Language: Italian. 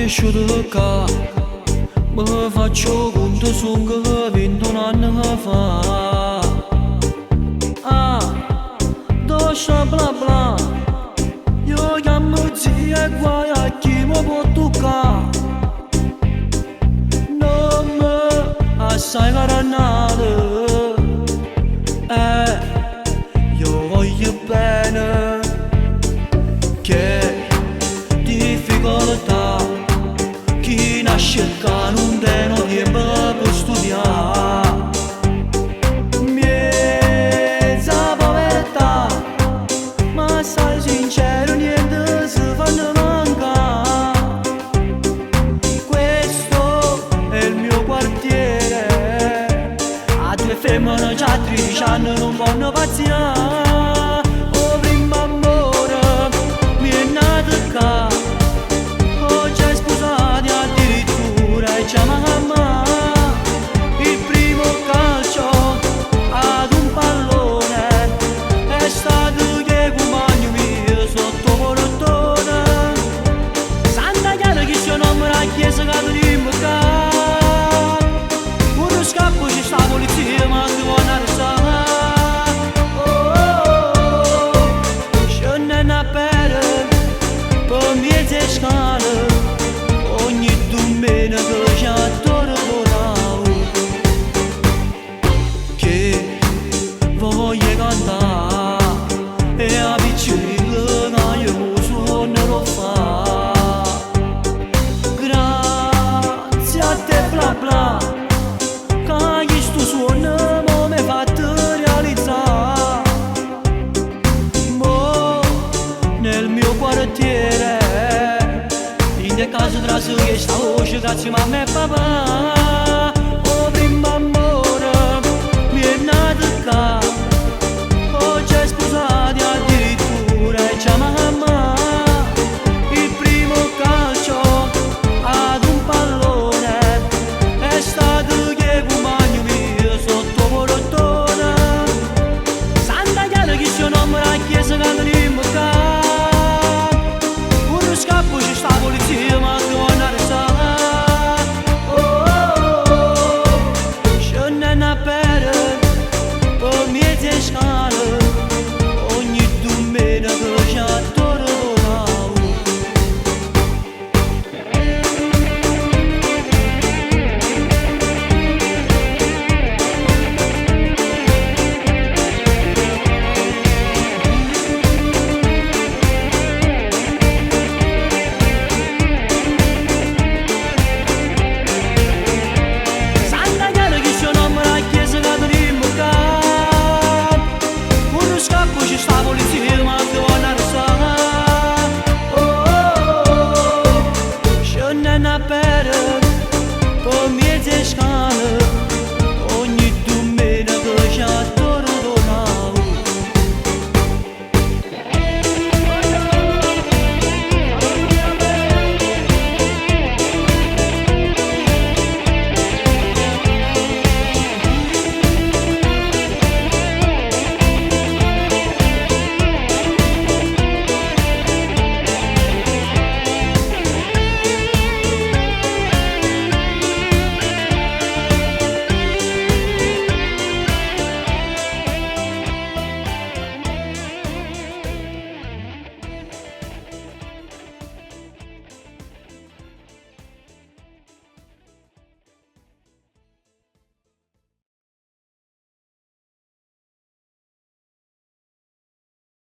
cresciuto qua, mi faccio conto son che 21 anni fa. Doscia bla bla, io chiamo zia e guai a chi mi può toccare. Nome assai caranale, io voglio bene. Che difficoltà, chi nasce qua non tiene tempo per studiare. Miezza povertà, ma sai sincero niente si fa mancare. Questo è il mio quartiere, a due femmine già 13 anni non vanno pazziare. Il primo calcio ad un pallone è stato che compagno mio sotto portone. Santa Chiara che c'è nome la chiesa cattolica, uno scappo ci sta polizia ma si vuole arrestare. Scende una pera per mezze scale, ogni domenica c'è voglio cantare e a piccirilla che io mi suonerò fa. Grazie a te bla bla, che questo suono mi ha fatto realizzare. Mo nel mio quartiere, in casa tra sé che sta voce grazie mamma e papà.